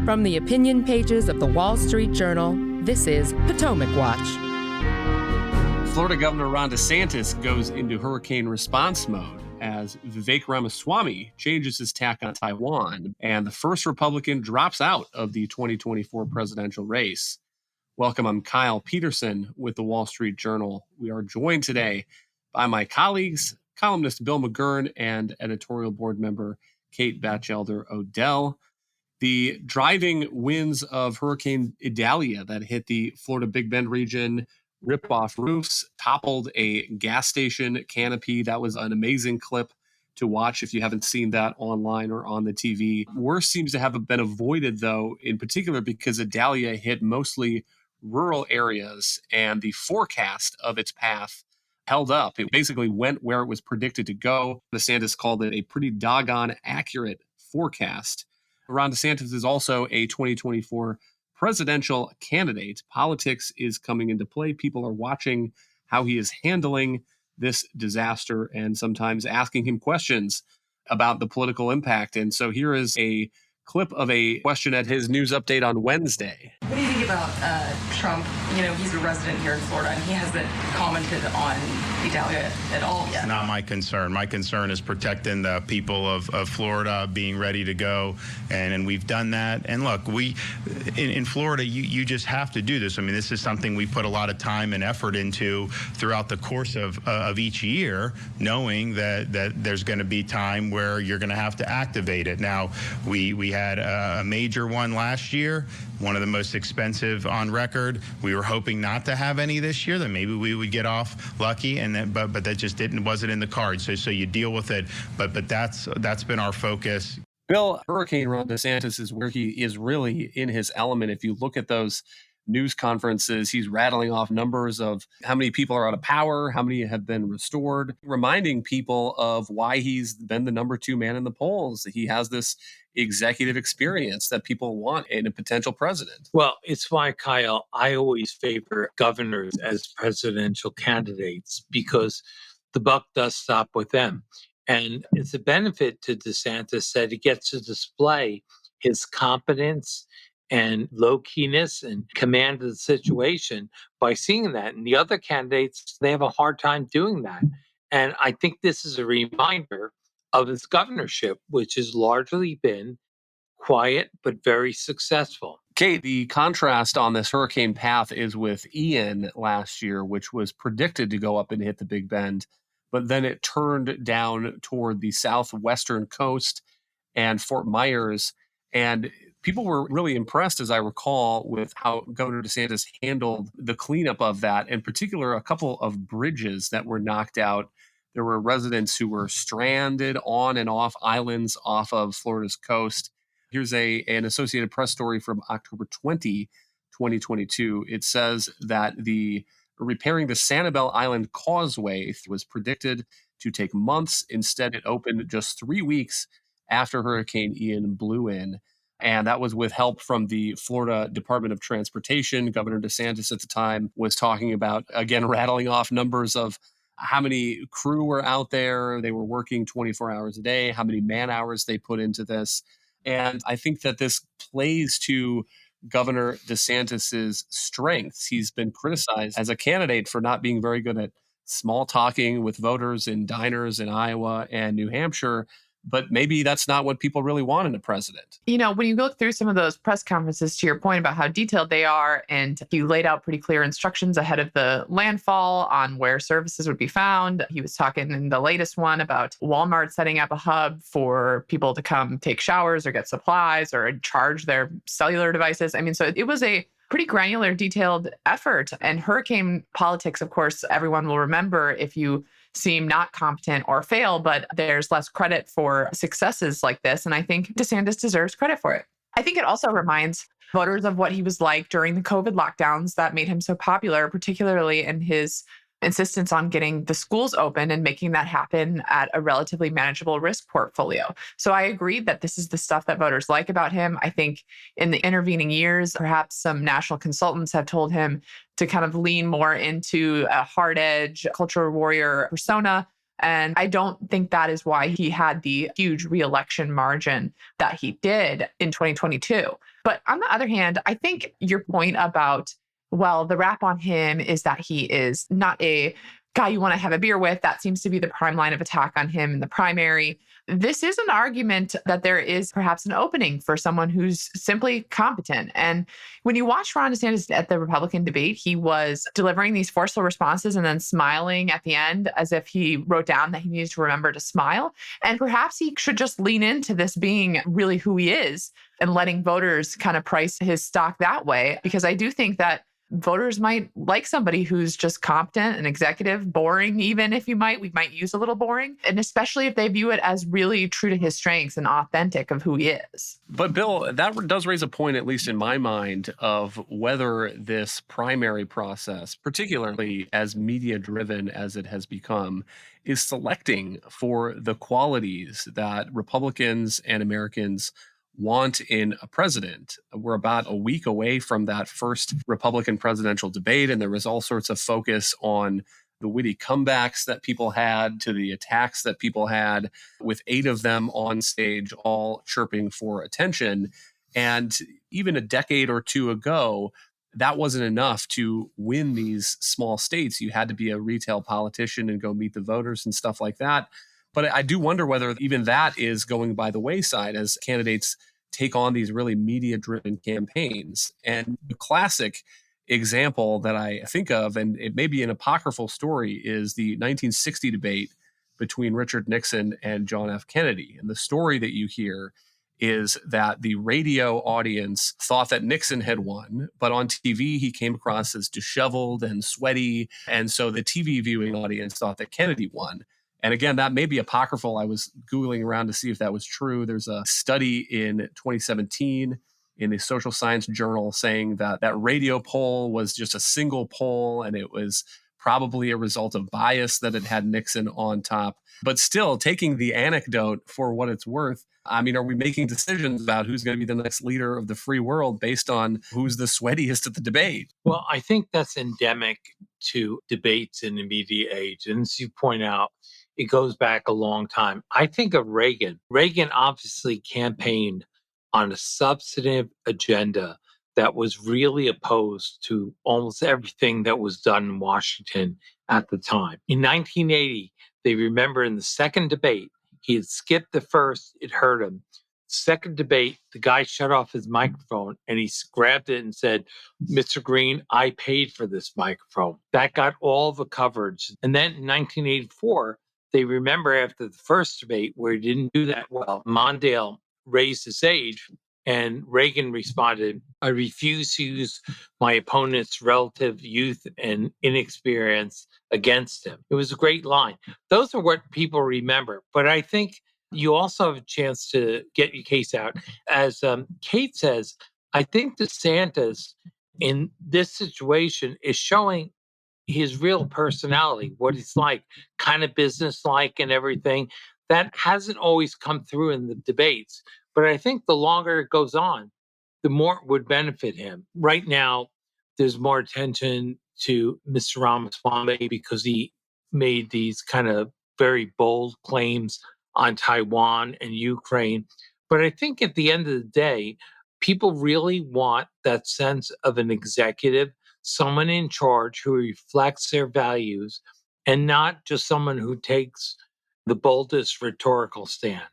From the opinion pages of the Wall Street Journal, this is Potomac Watch. Florida Governor Ron DeSantis goes into hurricane response mode as Vivek Ramaswamy changes his tack on Taiwan, and the first Republican drops out of the 2024 presidential race. Welcome, I'm Kyle Peterson with the Wall Street Journal. We are joined today by my colleagues, columnist Bill McGurn and editorial board member Kate Batchelder-Odell. The driving winds of Hurricane Idalia that hit the Florida Big Bend region ripped off roofs, toppled a gas station canopy. That was an amazing clip to watch if you haven't seen that online or on the TV. Worse seems to have been avoided, though, in particular because Idalia hit mostly rural areas, and the forecast of its path held up. It basically went where it was predicted to go. DeSantis called it a pretty doggone accurate forecast. Ron DeSantis is also a 2024 presidential candidate. Politics is coming into play. People are watching how he is handling this disaster and sometimes asking him questions about the political impact. And so here is a clip of a question at his news update on Wednesday. What do you think about Trump? You know, he's a resident here in Florida, and he hasn't commented on Idalia at all yet. Not my concern. My concern is protecting the people of Florida, being ready to go, and we've done that. And look, in Florida, you just have to do this. I mean, this is something we put a lot of time and effort into throughout the course of each year, knowing that there's going to be time where you're going to have to activate it. Now, we had a major one last year, one of the most expensive on record. We were hoping not to have any this year, that maybe we would get off lucky, but that just wasn't in the cards. So you deal with it, but that's been our focus. Bill, Hurricane Ron DeSantis is where he is really in his element. If you look at those news conferences, he's rattling off numbers of how many people are out of power, how many have been restored, reminding people of why he's been the number 2 man in the polls. He has this executive experience that people want in a potential president. Well, it's why, Kyle, I always favor governors as presidential candidates, because the buck does stop with them. And it's a benefit to DeSantis that he gets to display his competence and low-keyness and command of the situation by seeing that. And the other candidates, they have a hard time doing that. And I think this is a reminder of his governorship, which has largely been quiet but very successful. Kate, the contrast on this hurricane path is with Ian last year, which was predicted to go up and hit the Big Bend, but then it turned down toward the southwestern coast and Fort Myers. And people were really impressed, as I recall, with how Governor DeSantis handled the cleanup of that. In particular, a couple of bridges that were knocked out. There were residents who were stranded on and off islands off of Florida's coast. Here's an Associated Press story from October 20, 2022. It says that the repairing the Sanibel Island Causeway was predicted to take months. Instead, it opened just 3 weeks after Hurricane Ian blew in. And that was with help from the Florida Department of Transportation. Governor DeSantis at the time was talking about, again, rattling off numbers of how many crew were out there. They were working 24 hours a day, how many man hours they put into this. And I think that this plays to Governor DeSantis's strengths. He's been criticized as a candidate for not being very good at small talking with voters in diners in Iowa and New Hampshire. But maybe that's not what people really want in a president. You know, when you look through some of those press conferences, to your point about how detailed they are, and he laid out pretty clear instructions ahead of the landfall on where services would be found. He was talking in the latest one about Walmart setting up a hub for people to come take showers or get supplies or charge their cellular devices. I mean, so it was a pretty granular, detailed effort. And hurricane politics, of course, everyone will remember if you seem not competent or fail, but there's less credit for successes like this. And I think DeSantis deserves credit for it. I think it also reminds voters of what he was like during the COVID lockdowns that made him so popular, particularly in his insistence on getting the schools open and making that happen at a relatively manageable risk portfolio. So I agree that this is the stuff that voters like about him. I think in the intervening years, perhaps some national consultants have told him to kind of lean more into a hard edge cultural warrior persona. And I don't think that is why he had the huge reelection margin that he did in 2022. But on the other hand, I think your point about, well, the rap on him is that he is not a guy you want to have a beer with. That seems to be the prime line of attack on him in the primary. This is an argument that there is perhaps an opening for someone who's simply competent. And when you watch Ron DeSantis at the Republican debate, he was delivering these forceful responses and then smiling at the end as if he wrote down that he needed to remember to smile. And perhaps he should just lean into this being really who he is and letting voters kind of price his stock that way. Because I do think that voters might like somebody who's just competent and executive, boring, even if we might use a little boring. And especially if they view it as really true to his strengths and authentic of who he is. But Bill, that does raise a point, at least in my mind, of whether this primary process, particularly as media driven as it has become, is selecting for the qualities that Republicans and Americans want in a president. We're about a week away from that first Republican presidential debate, and there was all sorts of focus on the witty comebacks that people had to the attacks that people had, with 8 of them on stage, all chirping for attention. And even a decade or two ago, that wasn't enough to win these small states. You had to be a retail politician and go meet the voters and stuff like that. But I do wonder whether even that is going by the wayside as candidates take on these really media-driven campaigns. And the classic example that I think of, and it may be an apocryphal story, is the 1960 debate between Richard Nixon and John F. Kennedy. And the story that you hear is that the radio audience thought that Nixon had won, but on TV he came across as disheveled and sweaty. And so the TV viewing audience thought that Kennedy won. And again, that may be apocryphal. I was Googling around to see if that was true. There's a study in 2017 in the Social Science Journal saying that that radio poll was just a single poll, and it was probably a result of bias that it had Nixon on top. But still, taking the anecdote for what it's worth, I mean, are we making decisions about who's going to be the next leader of the free world based on who's the sweatiest at the debate? Well, I think that's endemic to debates in the media age. And as you point out, it goes back a long time. I think of Reagan. Reagan obviously campaigned on a substantive agenda that was really opposed to almost everything that was done in Washington at the time. In 1980, they remember in the second debate, he had skipped the first, it hurt him. Second debate, the guy shut off his microphone and he grabbed it and said, "Mr. Green, I paid for this microphone." That got all the coverage. And then in 1984, they remember after the first debate where he didn't do that well, Mondale raised his age and Reagan responded, "I refuse to use my opponent's relative youth and inexperience against him." It was a great line. Those are what people remember. But I think you also have a chance to get your case out. As Kate says, I think DeSantis in this situation is showing his real personality, what he's like, kind of businesslike and everything. That hasn't always come through in the debates. But I think the longer it goes on, the more it would benefit him. Right now, there's more attention to Mr. Ramaswamy because he made these kind of very bold claims on Taiwan and Ukraine. But I think at the end of the day, people really want that sense of an executive, someone in charge who reflects their values, and not just someone who takes the boldest rhetorical stand.